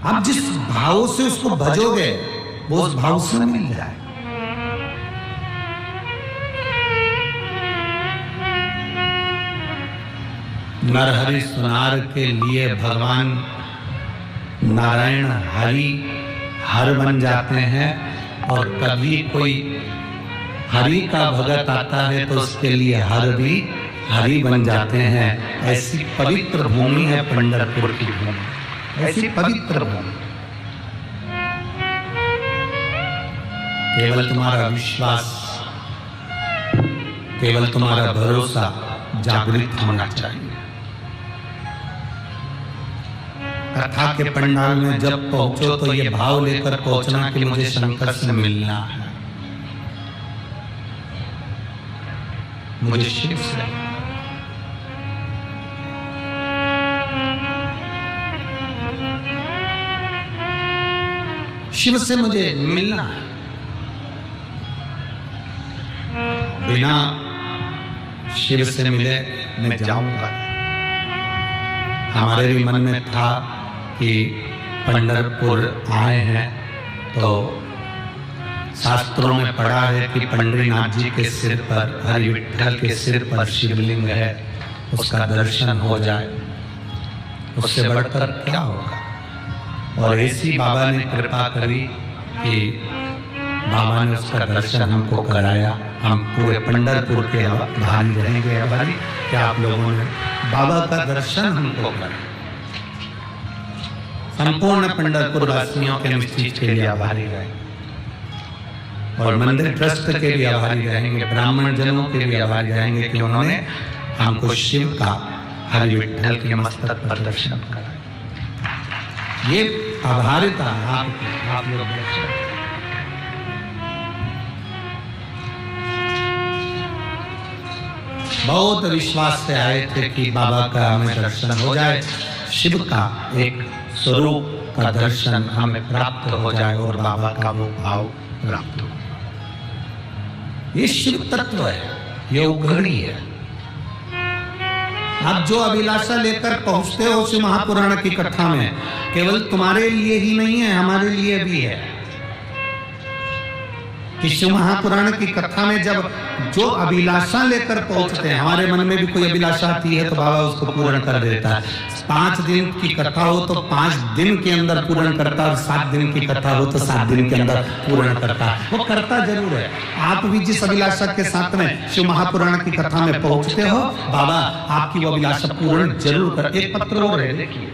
आप जिस भाव से उसको भजोगे वो उस भाव से मिल जाए। नरहरि सुनार के लिए भगवान नारायण हरि हर बन जाते हैं, और कभी कोई हरि का भगत आता है तो उसके लिए हर भी हरि बन जाते हैं। ऐसी पवित्र भूमि है पंढरपुर की भूमि, ऐसी पवित्र भूमि। केवल तुम्हारा विश्वास, केवल तुम्हारा भरोसा जागृत होना चाहिए। कथा के पंडाल में जब पहुंचो तो ये भाव लेकर पहुंचना कि मुझे शंकर से मिलना है, मुझे शिव से। शिव से मुझे मिलना है। बिना शिव से मिले मैं जाऊंगा। हमारे भी मन में था कि पंढरपुर आए हैं तो शास्त्रों में पढ़ा है कि पंडरीनाथ जी के सिर पर, हरि विठ्ठल के सिर पर शिवलिंग है, उसका दर्शन हो जाए, उससे बढ़कर क्या होगा। और ऐसी बाबा ने कृपा करी कि बाबा ने उसका दर्शन हमको कराया। हम पूरे पंढरपुर के आभारी रहेंगे। आभारी क्या आप लोगों ने बाबा का दर्शन हमको कराया। संपूर्ण पंढरपुर वासियों के इस चीज के लिए आभारी रहेंगे, और मंदिर ट्रस्ट के लिए आभारी रहेंगे, ब्राह्मण जनों के लिए आभारी रहेंगे कि उन्होंने हमको शिव का, हरि विठ्ठल के मस्तक पर दर्शन कराया। ये आभारिता आप लोग बहुत विश्वास से आए थे कि बाबा का हमें दर्शन हो जाए, शिव का एक स्वरूप का दर्शन हमें प्राप्त हो जाए और बाबा का वो भाव प्राप्त हो। ये शिव तत्व है, ये उघड़ी है। आप जो अभिलाषा लेकर पहुंचते हो शिव महापुराण की कथा में, केवल तुम्हारे लिए ही नहीं है, हमारे लिए भी है। कि शिव महापुराण की कथा में जब जो अभिलाषा लेकर पहुंचते हैं, हमारे मन में भी कोई अभिलाषा आती है तो बाबा उसको पूर्ण कर देता है। 5 दिन की कथा हो तो 5 दिन के अंदर पूर्ण करता, और 7 दिन की कथा हो तो 7 दिन के अंदर पूर्ण करता। वो करता जरूर है। आप भी जिस अभिलाषा के साथ में शिव महापुराण की कथा में पहुंचते हो, बाबा आपकी वो अभिलाषा पूर्ण जरूर कर। एक पत्र और है, देखिए,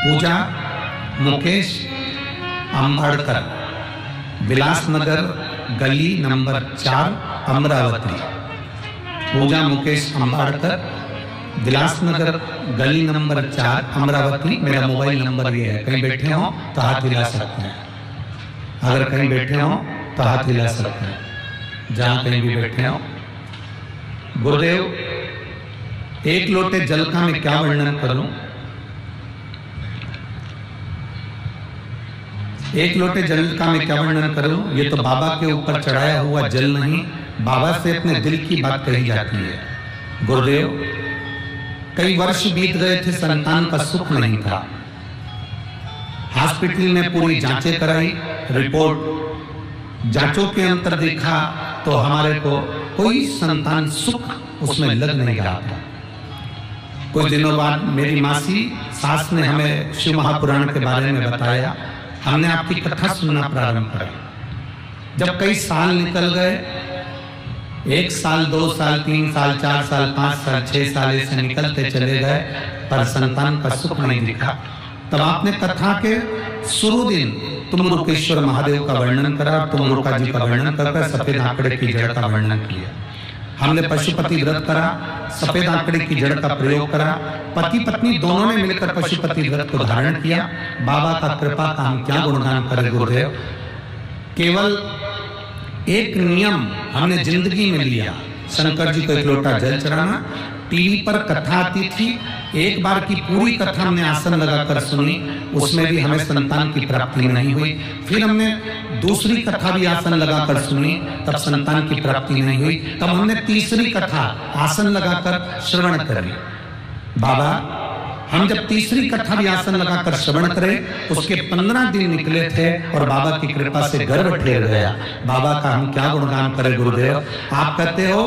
पूजा मुकेश अंबाड़कर, विलासनगर गली नंबर 4 अमरावती। पूजा मुकेश अंबाड़कर, विलासनगर गली नंबर 4 अमरावती। मेरा मोबाइल नंबर ये है, कहीं बैठे हो तो हाथ हिला सकते हैं। अगर कहीं बैठे हो तो हाथ हिला सकते हैं, जहां कहीं भी बैठे हो। गुरुदेव, 1 लोटे जल का मैं क्या वर्णन करूं। 1 लोटे जल का मैं क्या वर्णन करूं। ये तो बाबा के ऊपर चढ़ाया हुआ जल नहीं, बाबा से अपने दिल की बात कही जाती है। गुरुदेव, कई वर्ष बीत गए थे, संतान का सुख नहीं था। हॉस्पिटल में पूरी जांचें कराई, रिपोर्ट जांचों के अंतर देखा तो हमारे को कोई संतान सुख उसमें लग नहीं रहा था। कुछ दिनों बाद मेरी मासी सास ने हमें शिव महापुराण के बारे में बताया। हमने आपकी कथा सुनना प्रारंभ करा। जब कई साल निकल गए, 1 साल, 2 साल, 3 साल, 4 साल, 5 साल, 6 साल ऐसे निकलते चले गए, पर संतान का सुख नहीं दिखा। तब आपने कथा के शुरू दिन तुमरुकेश्वर महादेव का वर्णन करा, तुमरुका जी का वर्णन कर सफेद आंकड़े की जड़ का वर्णन किया। हमने पशुपति व्रत करा, सफेद आंकड़े की जड़ का प्रयोग करा। पति पत्नी दोनों ने मिलकर पशुपति व्रत को धारण किया। बाबा का कृपा का हम क्या गुणगान करें गुरुदेव। केवल एक नियम हमने जिंदगी में लिया, शंकर जी को 1 लोटा जल चढ़ाना। टीवी पर कथा आती थी, एक बार की पूरी कथा हमने आसन लगाकर सुनी, उसमें भी हमें संतान की प्राप्ति नहीं हुई। फिर हमने दूसरी कथा भी आसन लगाकर सुनी, तब संतान की प्राप्ति नहीं हुई। तब हमने तीसरी कथा आसन लगाकर श्रवण करी, बाबा हम जब तीसरी कथा भी आसन लगाकर श्रवण करें, उसके 15 दिन निकले थे और बाबा की कृपा से गर्भ ठेर गया। बाबा का हम क्या गुणगान करें गुरुदेव। आप कहते हो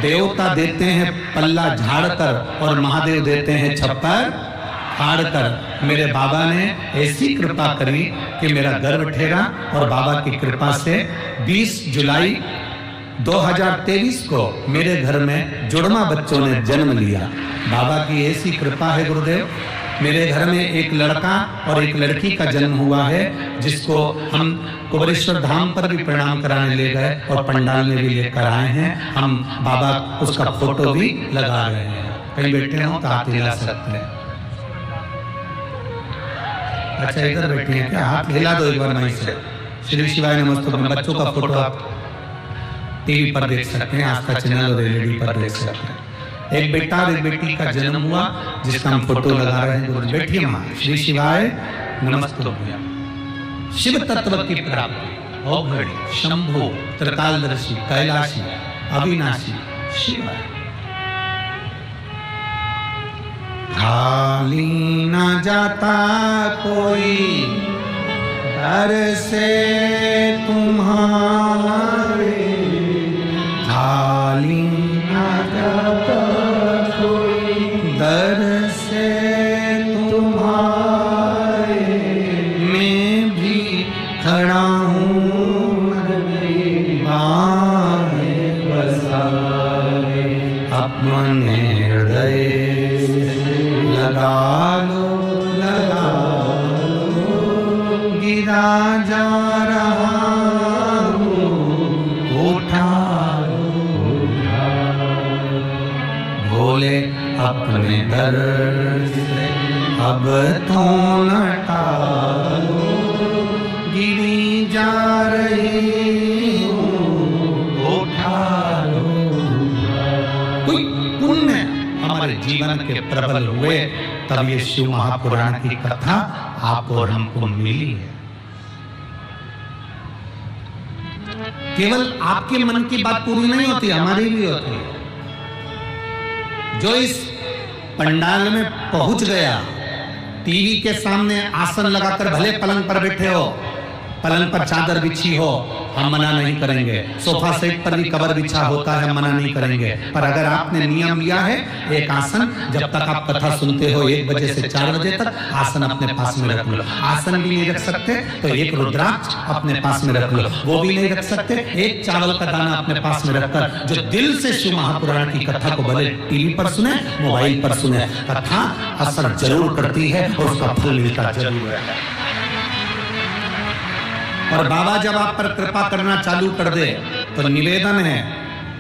देवता देते हैं पल्ला झाड़कर और महादेव देते हैं छप्पर फाड़कर। मेरे बाबा ने ऐसी कृपा करी कि मेरा गर्भ ठेरा और बाबा की कृपा से 20 जुलाई 2023 को मेरे घर में जुड़वा बच्चों ने जन्म लिया। बाबा की ऐसी कृपा है गुरुदेव। मेरे घर में एक लड़का और एक लड़की का जन्म हुआ है, जिसको हम कुबेरेश्वर धाम पर भी प्रणाम कराने ले गए और पंडाल में भी लेकर आए हैं। हम बाबा उसका फोटो भी लगा रहे हैं। कहीं बैठे हो तो हाथ हिला सकते हैं। अच्छा इधर बैठे हैं क्या? हाथ हिला दो एक बार वहीं से। श्री शिवाय नमस्तुभ्यं। बच्चों का फोटो आप टीवी पर देख सकते हैं, आस्था चैनल और एलईडी पर देख सकते हैं। एक बेटा और एक बेटी का जन्म हुआ, जिसका हम फोटो लगा रहे हैं। बैठिए मां। श्री शिवाय नमस्तुभ्यं। शिव तत्व की प्राप्ति हो घड़ी शंभु त्रिकालदर्शी कैलाशी अविनाशी शिवाय। खाली न जाता कोई दर से तुम्हारे, खाली न जाता कोई दर से तुम्हारे। मैं भी खड़ा हूँ बाहें पसारे, अपने हृदय लगा लो गिरा जा रहा हूँ, उठा भोले अपने दर से अब तो न टालो, गिरी जा रही हूँ, उठा लो। कोई पुण्य हमारे जीवन के प्रबल हुए तब ये शिव महापुराण की कथा आपको और हमको मिली है। केवल आपके मन की बात पूरी नहीं होती, हमारी भी होती है। जो इस पंडाल में पहुंच गया, टीवी के सामने आसन लगाकर भले पलंग पर बैठे हो, पलंग पर चादर बिछी हो, हम मना नहीं करेंगे। सोफा सेट पर भी कवर बिछा होता है, मना नहीं करेंगे। पर अगर आपने नियम लिया है एक आसन, जब तक आप कथा सुनते हो 1 बजे से 4 बजे तक आसन अपने पास में रख लो। आसन भी नहीं रख सकते तो एक रुद्राक्ष अपने पास में रख लो। वो भी नहीं रख सकते, एक चावल का दाना अपने पास में रखकर जो दिल से शिव महापुराण की कथा को भले टीवी पर सुने, मोबाइल पर सुने, कथा असर जरूर करती है और उसका फल मिलता जरूर है। और बाबा जब आप पर कृपा करना चालू कर दे तो निवेदन है,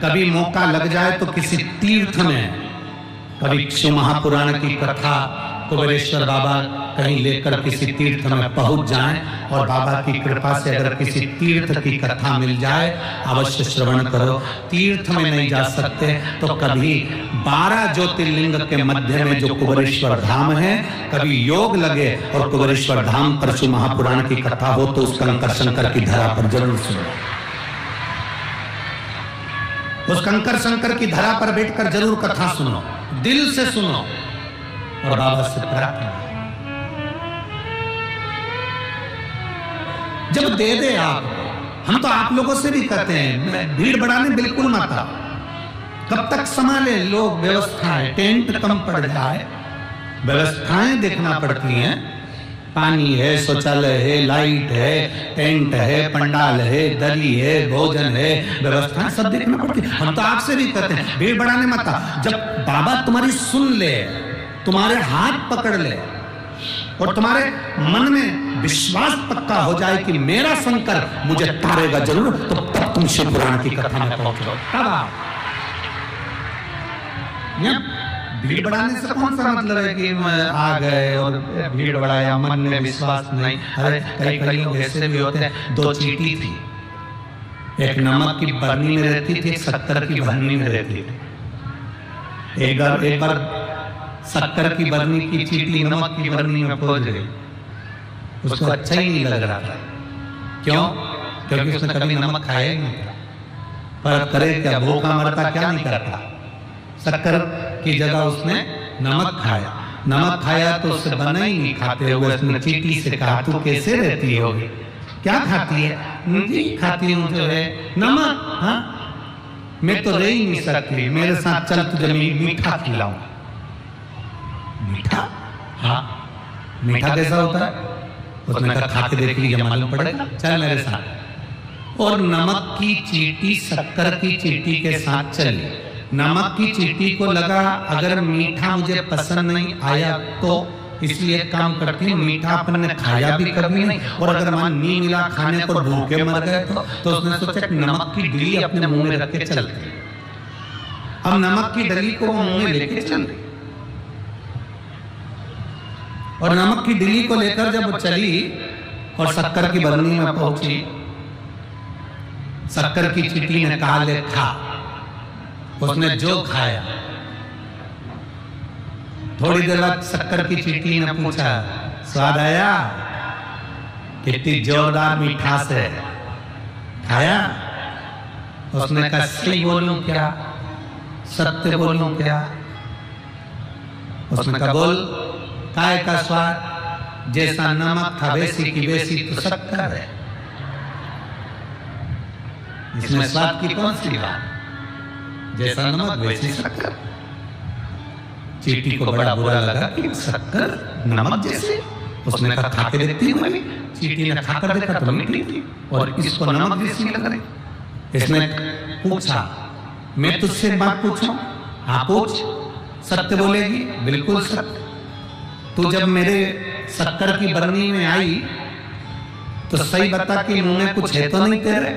कभी मौका लग जाए तो किसी तीर्थ में, कभी शिव महापुराण की कथा कुबेरेश्वर बाबा कहीं लेकर किसी तीर्थ में पहुंच जाएं और बाबा की कृपा से अगर किसी तीर्थ की कथा मिल जाए अवश्य श्रवण करो। तीर्थ में नहीं जा सकते तो कभी 12 ज्योतिर्लिंग के मध्य में जो कुबेरेश्वर धाम है, कभी योग लगे और कुबेरेश्वर धाम पर शिव महापुराण की कथा हो तो उस कंकर शंकर की धरा पर जरूर सुनो। उस कंकर शंकर की धरा पर बैठकर जरूर कथा सुनो, दिल से सुनो और बाबा से प्रार्थना। जब दे दे आप, हम तो आप लोगों से भी कहते हैं भीड़ बढ़ाने बिल्कुल मत आओ। कब तक संभाले लोग व्यवस्थाएं, टेंट कम पड़ जाए, व्यवस्थाएं देखना पड़ती हैं। पानी है, शौचालय है, लाइट है, टेंट है, पंडाल है, दरी है, भोजन है, व्यवस्थाएं सब देखना पड़ती है। हम तो आपसे भी कहते हैं भीड़ बढ़ाने मत आओ। जब बाबा तुम्हारी सुन ले, तुम्हारे हाथ पकड़ ले और तुम्हारे मन में विश्वास पक्का हो जाए कि मेरा शंकर मुझे तारेगा जरूर, तो तब तुम शिव पुराण की कथा में पहुंचो। तब आप भीड़ बढ़ाने से कौन सा मतलब है कि आ गए और भीड़ बढ़ाया, मन में विश्वास नहीं। अरे कई लोग ऐसे भी होते हैं, 2 चीटी थी, एक नमक की बरनी में रहती थी, एक शक्कर की बरनी में रहती थी। एक बार शक्कर की बरनी की चीटी नमक की बरनी में पहुंच गई, उसको अच्छा ही नहीं लग रहा था। क्यों? क्योंकि उसने कभी नमक खाया ही नहीं था। पर करे क्या, भूखा मरता क्या नहीं करता। शक्कर की जगह उसने नमक खाया। नमक खाया तो उससे बना ही नहीं, खाते हुए उसने चींटी से कहा तू कैसे रहती होगी, क्या खाती है? जी खाती हूँ जो है नमक। हाँ मैं तो रह ही नहीं सकती, मेरे साथ चल तुझे मीठा खिलाऊं। मीठा? हाँ मीठा कैसा होता है? उसने कहा खा के देख लीजिए मालूम पड़ेगा, चल मेरे साथ। और नमक की चींटी शक्कर की चींटी के साथ चली। नमक की चींटी को लगा अगर मीठा मुझे पसंद नहीं आया तो इसलिए काम करती हूँ, मीठा अपन ने खाया भी कभी नहीं, और अगर मान नहीं मिला खाने को भूखे मर गए तो उसने सोचा कि नमक की डली अपने मुंह में रख के चलते। अब नमक की डली को वो मुंह में लेके चल रही, और नमक की डली को लेकर जब वो चली और शक्कर की बरनी में पहुंची, शक्कर की चींटी ने कहा ले खा। उसने जो खाया, थोड़ी देर बाद शक्कर की चींटी ने पूछा स्वाद आया? कितनी जोरदार मिठास है, खाया? उसने कहा सही बोलूं क्या, सत्य बोलूं क्या? उसने कहा बोल, काय का स्वाद? जैसा नमक था वैसी की वैसी तो शक्कर है, इसमें स्वाद की कौन सी बात? जैसा नमक वैसी शक्कर। चींटी को बड़ा बुरा लगा कि शक्कर नमक जैसे। उसने कहा खा के देखती हूँ मैं भी। चींटी ने खाकर देखा तो मीठी थी और इसको नमक जैसी लग रही। इसने पूछा मैं तुझसे बात पूछूं? हाँ पूछ। सत्य बोलेगी? बिल्कुल सत्य। तू जब मेरे शक्कर की बरनी में आई तो सही बता कि मुंह में कुछ है तो नहीं तेरे?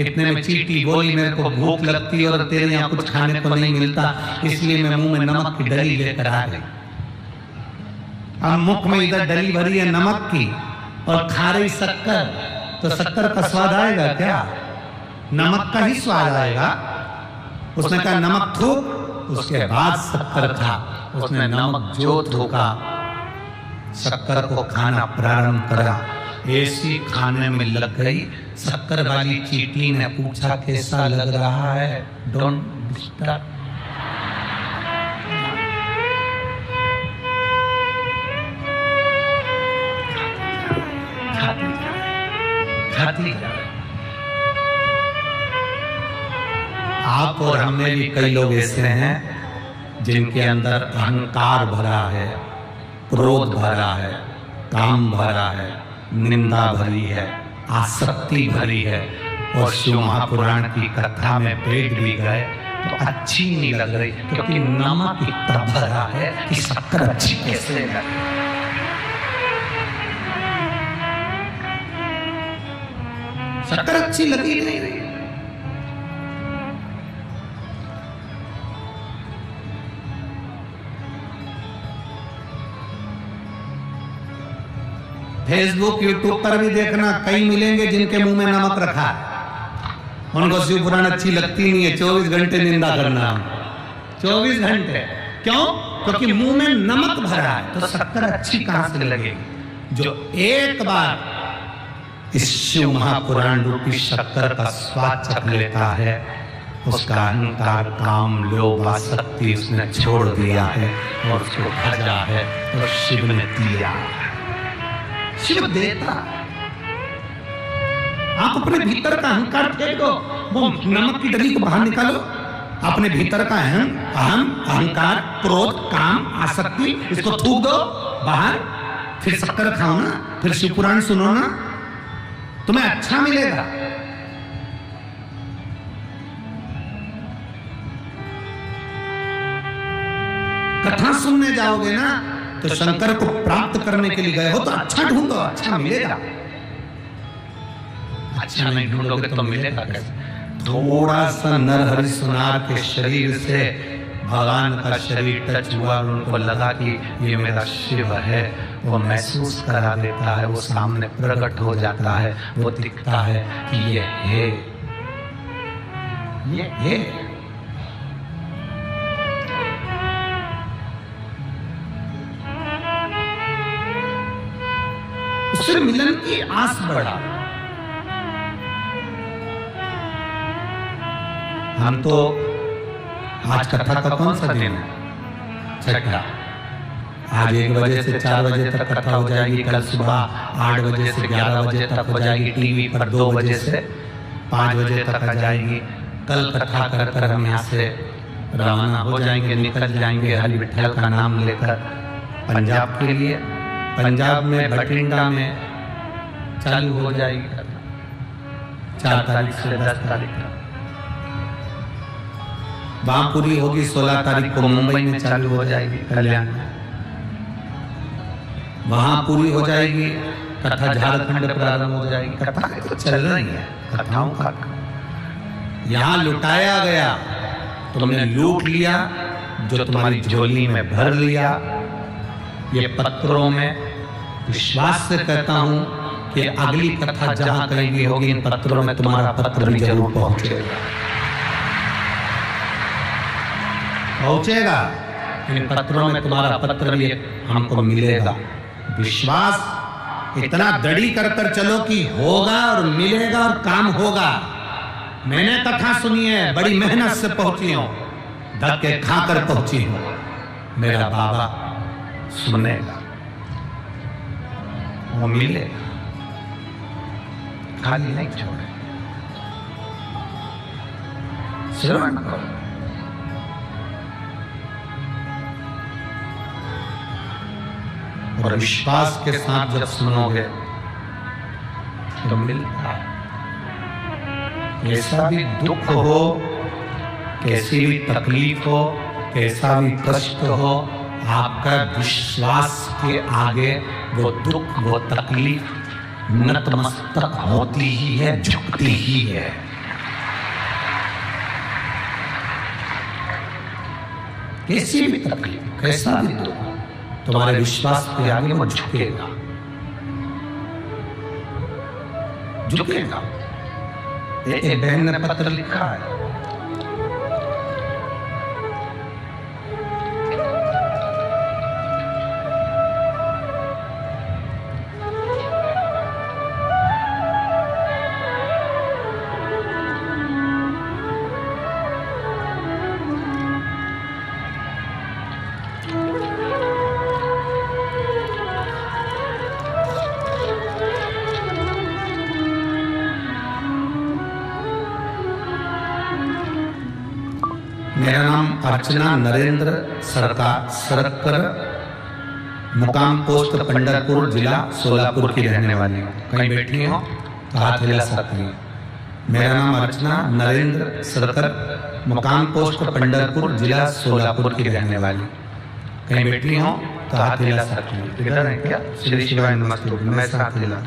इतने में चींटी बोली मेरे को भूख लगती और तेरे यहाँ कुछ खाने को नहीं मिलता, इसलिए मैं मुंह में नमक की डली लेकर आ गई। अब मुख में इधर डली भरी है नमक की और खा रही शक्कर, तो शक्कर का स्वाद आएगा क्या? नमक का ही स्वाद आएगा। उसने कहा नमक थूक, उसके बाद शक्कर खा। उसने नमक जो थूका, शक्कर को खाना प्रारंभ करा। ऐसी खाने में लग गई। शक्कर वाली चींटी ने पूछा कैसा लग रहा है? Don't disturb. खाती आप और हमने भी कई लोग ऐसे हैं जिनके अंदर अहंकार भरा है, क्रोध भरा है, काम भरा है, निंदा भरी है, आसक्ति भरी है, और शिव महापुराण की कथा में बैठ भी गए तो अच्छी नहीं लग रही, क्योंकि नमक इतना भरा है कि शक्कर अच्छी कैसे लगे। शक्कर अच्छी लगी नहीं रही। फेसबुक यूट्यूब पर भी देखना, कई मिलेंगे जिनके मुंह में नमक रखा है। उनको शिव पुराण अच्छी लगती नहीं है, 24 घंटे निंदा करना। 24 घंटे क्यों? क्योंकि मुंह में नमक भरा है, तो शक्कर अच्छी कहां से लगेगी? जो एक बार इस शिव महापुराण रूपी शक्कर का स्वाद चख लेता है, उसका अहंकार, काम, लोभ, आसक्ति उसने छोड़ दिया है और उसको भजा है, और शिव ने दिया। शिव देता। आप अपने भीतर का अहंकार फेंक दो, वो नमक की डली को बाहर निकालो। अपने भीतर का अहंकार, क्रोध, काम, आसक्ति, इसको थूक दो बाहर, फिर शक्कर खाओ ना, फिर शिव पुराण सुनो ना, तुम्हें अच्छा मिलेगा। कथा सुनने जाओगे ना तो शंकर को प्राप्त करने के लिए गए हो तो अच्छा ढूंढो, अच्छा मिलेगा। अच्छा नहीं ढूंढोगे तो मिलेगा कैसे? थोड़ा सा नरहरि सुनार के शरीर से भगवान का शरीर टच हुआ और उनको लगा कि ये मेरा शिव है, वो महसूस करा देता है, वो सामने प्रकट हो जाता है, वो दिखता है कि ये है, ये है। उससे मिलन की आस बढ़ा। हम तो आज कथा का कौन सा दिन है? छठा। आज 1 बजे से 4 बजे तक कथा हो जाएगी, कल सुबह 8 बजे से 11 बजे तक हो जाएगी टीवी पर, 2 बजे से 5 बजे तक आ जाएगी। कल कथा कर कर हम यहाँ से रवाना हो जाएंगे, निकल जाएंगे हरि विठल का नाम लेकर पंजाब के लिए। पंजाब में बठिंडा में चालू हो जाएगी कथा 4 तारीख से 10 तारीख तक। वहां पूरी होगी 16 तारीख को मुंबई में चालू हो जाएगी कल्याण में। वहां पूरी हो जाएगी कथा, झारखंड प्रारंभ हो जाएगी। कथा तो चल रही है कथाओं का। यहाँ लुटाया गया, तुमने लूट लिया, जो तुम्हारी झोली में भर लिया। ये पत्रों में विश्वास से कहता हूं कि अगली कथा जहां कहीं भी होगी, इन पत्रों में तुम्हारा पत्र भी जरूर पहुंचेगा। इन पत्रों में तुम्हारा पत्र भी हमको मिलेगा। विश्वास इतना दृढ़ कर कर चलो कि होगा और मिलेगा और काम होगा। मैंने कथा सुनी है, बड़ी मेहनत से पहुंची हूं, धक्के खाकर पहुंची हूं। मेरा बाबा सुनेगा, वो मिलेगा, खाली नहीं छोड़े। श्रवण करो, और विश्वास के साथ जब सुनोगे तो मिलता है। कैसा भी दुख हो, कैसी भी तकलीफ हो, कैसा भी कष्ट हो, आपका विश्वास के आगे वो दुख, वो तकलीफ नतमस्तक होती ही है, झुकती ही है। कैसी भी तकलीफ, कैसा भी दुख, तुम्हारे विश्वास के आगे वो झुकेगा, झुकेगा। एक बहन ने पत्र लिखा है, मेरा नाम अर्चना नरेंद्र सरकर, मुकाम पोस्ट पंढरपुर, जिला सोलापुर की रहने वाली हूँ। कहीं बैठी हो तो हाथ हिला सकती हूँ। मेरा नाम अर्चना नरेंद्र सरकर, मुकाम पोस्ट पंढरपुर, जिला सोलापुर की रहने वाली। कहीं बैठी हो तो हाथ हिला सकती हूँ। इधर है क्या? श्री शिवाय नमस्ते, मैं हाथ हिला।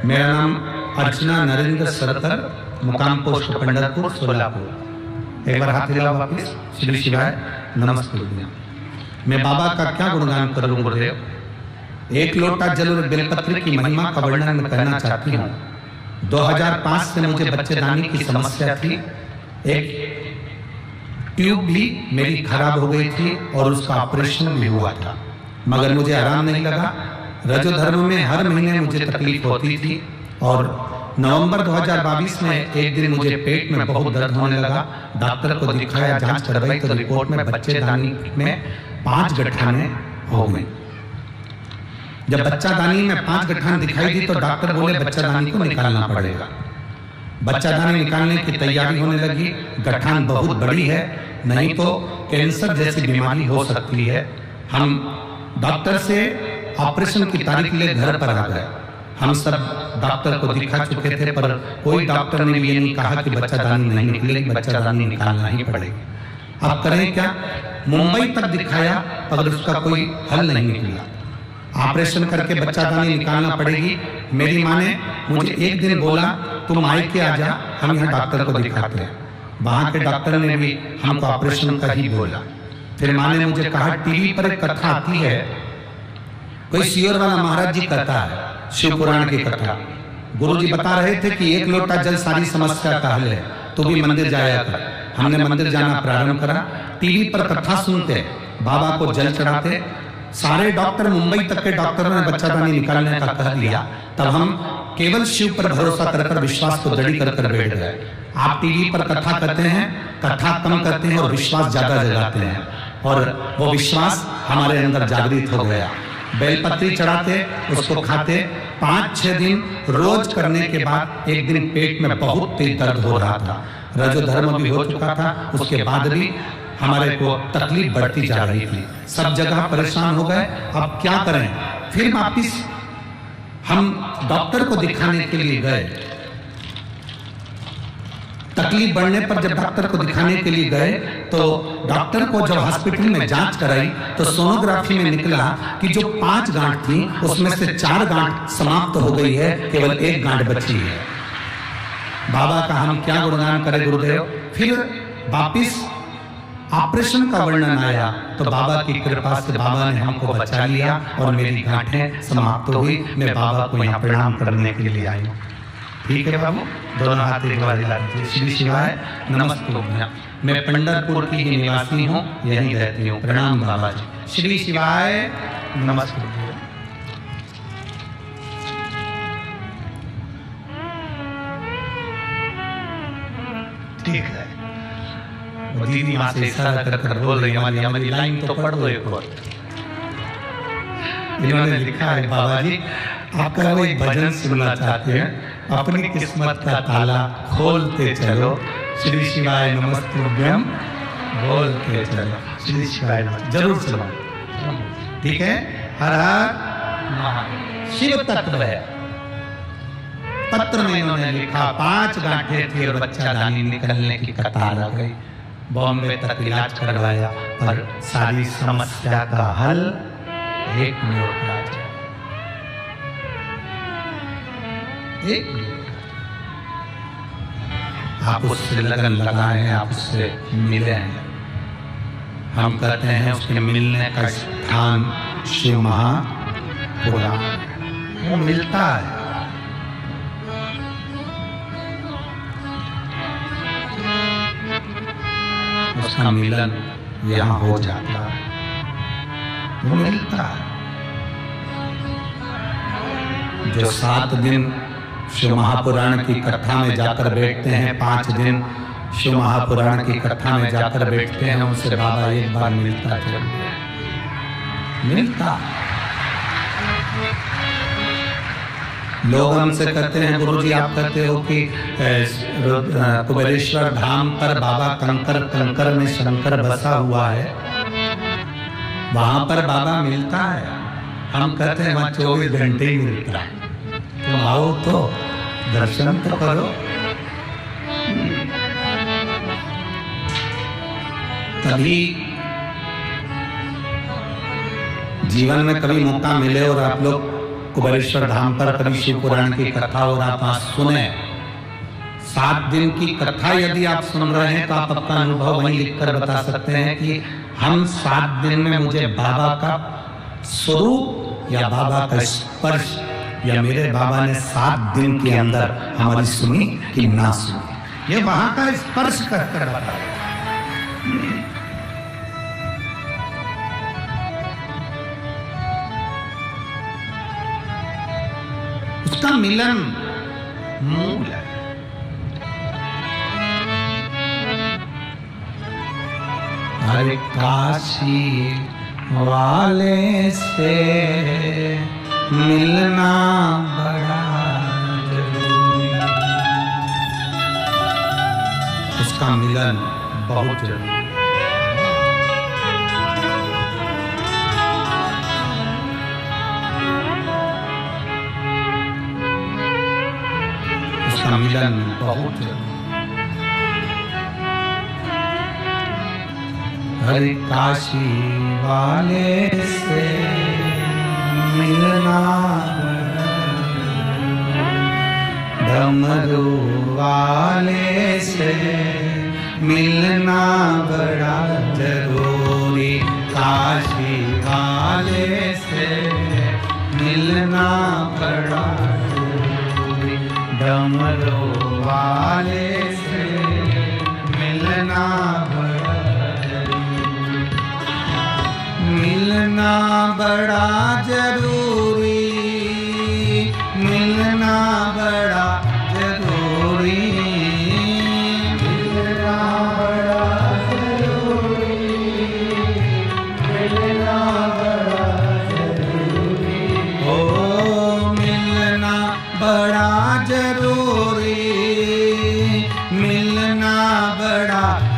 मेरा नाम अर्चना नरेंद्र सरकर, मुकाम पोस्ट पंढरपुर, सोलापुर। एक बार हाथ हिला वापिस। श्री शिवाय नमस्ते। मैं बाबा का क्या गुणगान करूं गुरुदेव। एक लोटा जल और बेलपत्र की महिमा का वर्णन मैं करना चाहती हूँ। 2005 से मुझे बच्चेदानी की समस्या थी। एक ट्यूब भी मेरी खराब हो गई थी और उसका ऑपरेशन भी हुआ था, मगर मुझे आराम नहीं लगा। रजोधर्म में हर महीने मुझे तकलीफ होती थी और नवंबर 2022 में एक दिन मुझे पेट में बहुत दर्द होने लगा। डॉक्टर को दिखाया, जांच करवाई तो रिपोर्ट में बच्चेदानी में 5 गठाने हो गई। जब बच्चादानी में 5 गठान दिखाई दी तो डॉक्टर बोले बच्चादानी को निकालना पड़ेगा। बच्चादानी निकालने की तैयारी होने लगी। गठान बहुत बड़ी है, नहीं तो कैंसर जैसी बीमारी हो सकती है। हम डॉक्टर से ऑपरेशन की तारीख ले घर पर आ गए। हम सब डॉक्टर को दिखा चुके थे, पर कोई डॉक्टर ने भी ये नहीं कहा कि बच्चादानी नहीं निकलेगी, बच्चादानी निकालना ही पड़ेगी। अब करें क्या? मुंबई तक दिखाया, मगर उसका कोई हल नहीं निकला। ऑपरेशन करके बच्चादानी निकालना पड़ेगी। मेरी माँ ने मुझे एक दिन बोला, तुम आए के आ जा, हम यहाँ डॉक्टर को दिखाते हैं। वहाँ के डॉक्टर ने भी हमको ऑपरेशन का ही बोला। फिर माँ ने मुझे कहा, टीवी पर एक कथा आती है, कोई सियोर वाला महाराज जी कहता है, शिव पुराण की कथा। गुरुजी बता रहे थे कि एक लोटा जल सारी समस्या का हल है, तो भी मंदिर जाया कर। हमने मंदिर जाना प्रारंभ करा। टीवी पर कथा सुनते, बाबा को जल चढ़ाते। सारे डॉक्टर, मुंबई तक के डॉक्टरों ने बच्चादानी निकालने का कह दिया। तब हम केवल शिव पर भरोसा कर विश्वास को दृढ़ कर बैठ गए। आप टीवी पर कथा करते हैं, कथा कम करते हैं और विश्वास ज्यादा जगाते हैं, और वो विश्वास हमारे अंदर जागृत हो गया। बेलपत्री चढ़ाते, उसको खाते, 5-6 दिन रोज करने के बाद एक दिन पेट में बहुत तेज दर्द हो रहा था, रजोधर्म भी हो चुका था, उसके बाद भी हमारे को तकलीफ बढ़ती जा रही थी, सब जगह परेशान हो गए। अब क्या करें? फिर वापिस हम डॉक्टर को दिखाने के लिए गए। तकलीफ बढ़ने पर जब डॉक्टर को दिखाने के लिए गए तो डॉक्टर को जब हॉस्पिटल में जांच कराई तो सोनोग्राफी में निकला कि जो 5 गांठ थी उसमें से 4 गांठ समाप्त हो गई है, केवल 1 गांठ बची है। बाबा का हम क्या गुणगान करें गुरुदेव। फिर वापिस ऑपरेशन का वर्णन आया तो बाबा की कृपा से बाबा ने हमको बचा लिया और मेरी गांठें समाप्त हो गई। मैं बाबा को यहाँ प्रणाम करने के लिए आई हूँ। ठीक है बाबू, दोनों हाथ एक बार हिला दीजिए। श्री शिवाय नमस्ते। मैं पंढरपुर की ही निवासी हूँ, यहीं रहती हूँ। प्रणाम बाबा जी। श्री शिवाय नमस्ते। ठीक है, वो दीदी वहां से इशारा कर बोल रही है, हमारी लाइन तो पढ़ दो एक और। इन्होंने लिखा है बाबा जी आपका वो एक भजन सुनना चाहते हैं, अपनी किस्मत का ताला खोलते चलो, श्री शिवाय नमस्तुभ्यम बोलते चलो। श्री शिवाय नमः जरूर सुनो, ठीक है। हर हर महादेव। शिव तत्व है। पत्र में इन्होंने लिखा 5 गांठें थी और बच्चा दानी निकलने की कतार आ गई। बॉम्बे तक इलाज करवाया पर सारी समस्या का हल एक मिनट में आ जाए। एक मिनट आप उससे लगन लगाए हैं, आप उससे मिले हैं। हम कहते हैं उसके मिलने का स्थान शिव महापुराण, वो मिलता है। उसका मिलन यहाँ हो जाता है, वो मिलता है। जो 7 दिन शिव महापुराण की कथा में जाकर बैठते हैं, 5 दिन शिव महापुराण की कथा में जाकर बैठते हैं, उनसे बाबा एक बार मिलता जरूर मिलता। लोग हमसे कहते हैं गुरुजी आप कहते हो कि कुबेरेश्वर धाम पर बाबा कंकर कंकर में शंकर बसा हुआ है, वहां पर बाबा मिलता है। हम कहते हैं वहां 24 घंटे ही मिलता है, तुम आओ तो दर्शन तो करो। कभी जीवन में कभी मौका मिले और आप लोग कुबेरेश्वर धाम पर कभी शिव पुराण की कथा और आप सुने, 7 दिन की कथा यदि आप सुन रहे हैं तो आप अपना अनुभव वहीं लिखकर बता सकते हैं कि हम 7 दिन में मुझे बाबा का स्वरूप या बाबा का स्पर्श या मेरे बाबा ने 7 दिन के अंदर हमारी सुनी कि ना सुनी, ये वहां का स्पर्श कर बताया। उसका मिलन मूल है। हरे काशी वाले से मिलना बड़ा जरूरी, उसका मिलन बहुत जरूरी। उसका मिलन बहुत जरूरी। हरे काशी वाले से मिलना, डमरू वाले से मिलना बड़ा जरूरी, काशी वाले से मिलना बड़ा जरूरी, डमरू वाले से मिलना बड़ा जरूरी, मिलना बड़ा जरूरी, मिलना बड़ा जरूरी,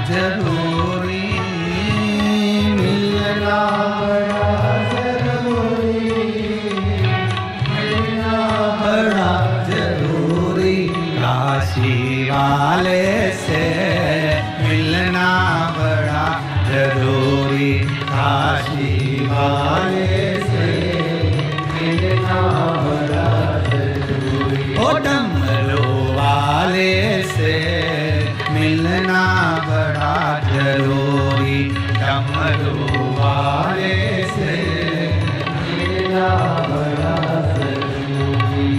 जरूरी, मिलना बड़ा जरूरी, मिलना बड़ा जरूरी, काशी वाले से मिलना बड़ा जरूरी, काशी वाले से मिलना बड़ा जरूरी, ओ डमरू वाले से मिलना बड़ा जरूरी, डमरू वाले से मिलना बड़ा जरूरी।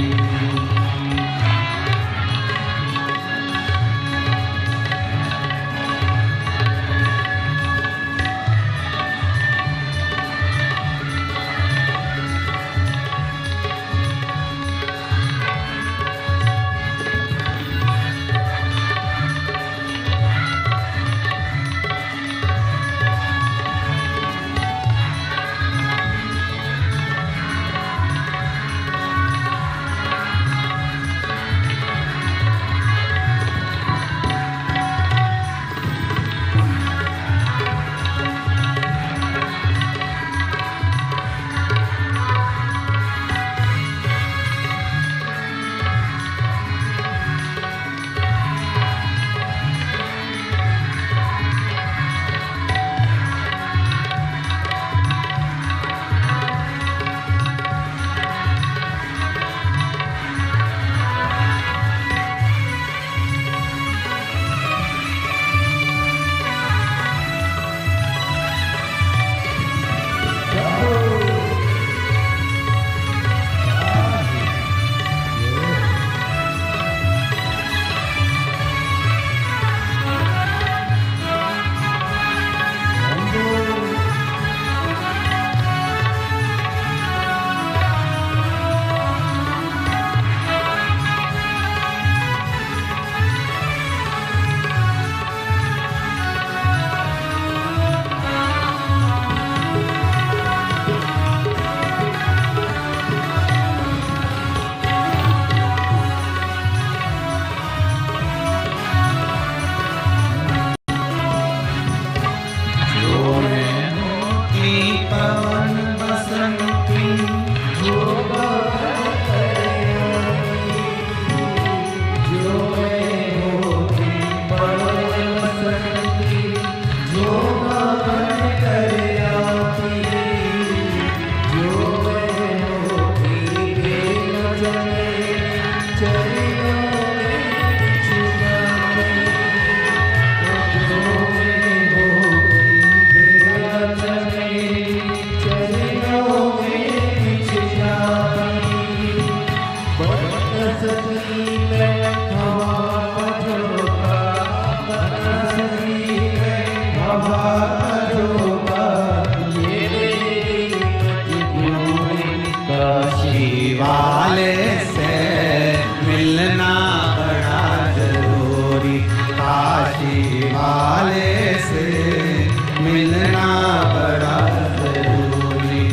काशी वाले से मिलना बड़ा जरूरी, काशी वाले से मिलना बड़ा जरूरी,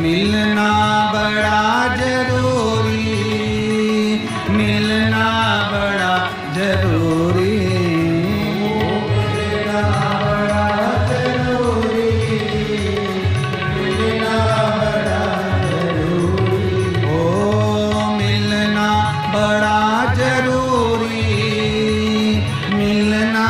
मिलना बड़ा जरूरी, मिलना बड़ा जरूरी, बड़ा जरूरी, मिलना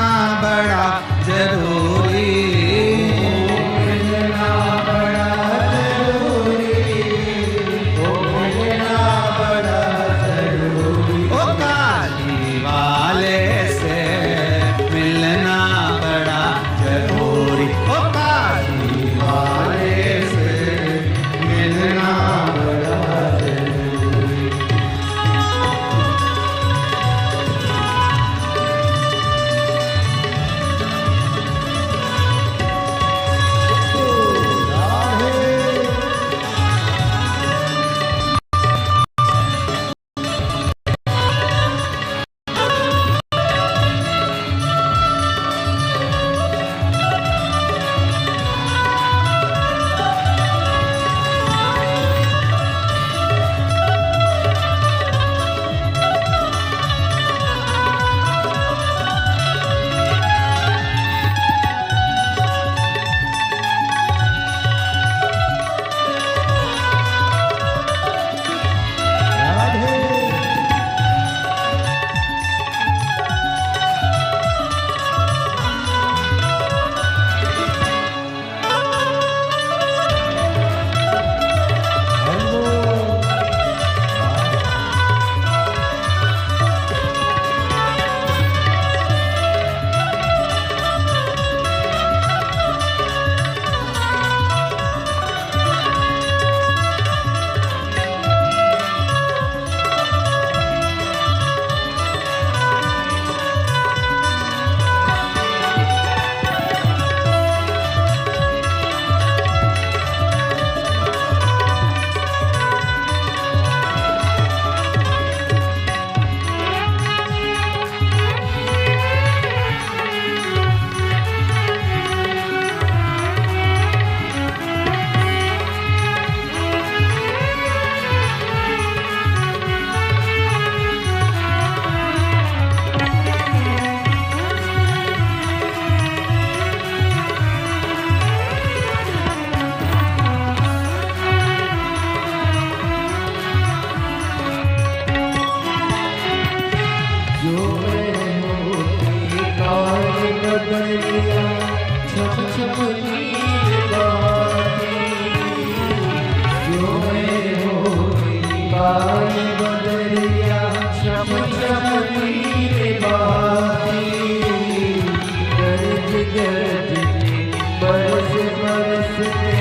गरजते बरस बरस के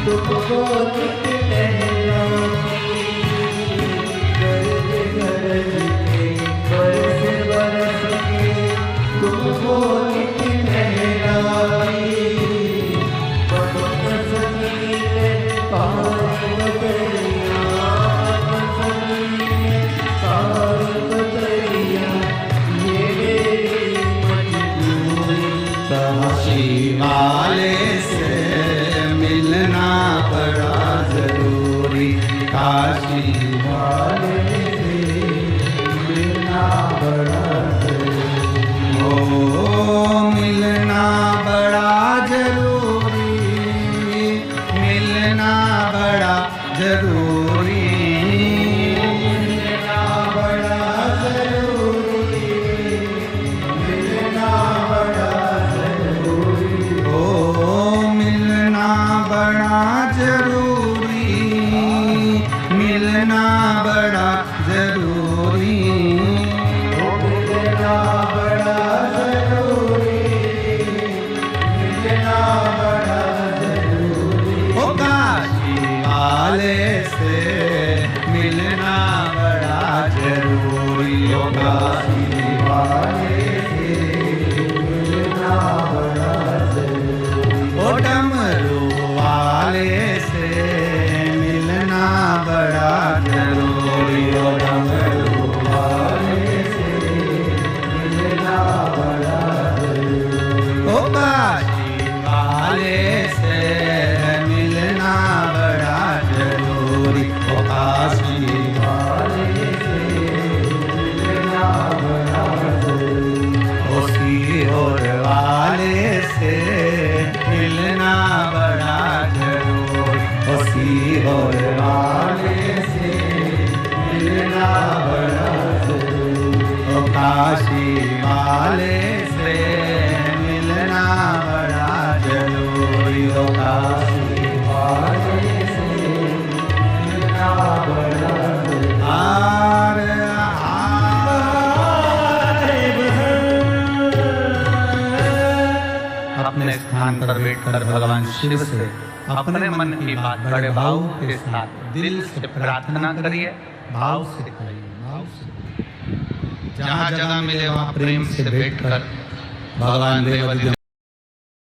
तुमको नित नहलाती, गरज गरजते बरस बरस के तुमको नित नहलाती, पवन सनीले पार्वतिया, पवन सनीले पार्वतिया, ये मेरी मजबूरी। काशी वाले से मिलना बड़ा जरूरी, काशी वाले से मिलना बड़ा जरूरी, ओ मिलना बड़ा जरूरी, मिलना बड़ा जरूरी, मिलना बड़ा जरूरी, मिलना बड़ा जरूरी, ओ मिलना बड़ा जरूरी, मिलना बड़ा जरूरी, ओ मिलना बड़ा जरूरी, मिलना बड़ा जरूरी। ओ काशी वाले से मिलना बड़ा जरूरी, ओ काशी वाले से मिलना बड़ा जरूरी, ओ डमरू वाले से मिलना बड़ा जरूरी, ओ डमरू वाले से मिलना बड़ा जरूरी, ओ काशी वाले से मिलना बड़ा जरूरी, ओ काशी वाले से मिलना बड़ा जरूरी, ओ सीहोर वाले से मिलना बड़ा जरूरी, ओ सीहोर वाले से मिलना बड़ा जरूरी, ओ काशी वाले से मिलना बड़ा जरूरी, ओ काशी वाले से मिलना बड़ा जरूरी। आर अपने स्थान पर बैठकर भगवान शिव से अपने मन की बात बड़े भाव के साथ दिल से प्रार्थना करिए, भाव से करिए, भाव से। जहाँ जगह मिले वहाँ प्रेम से बैठकर भगवान देवादिदेव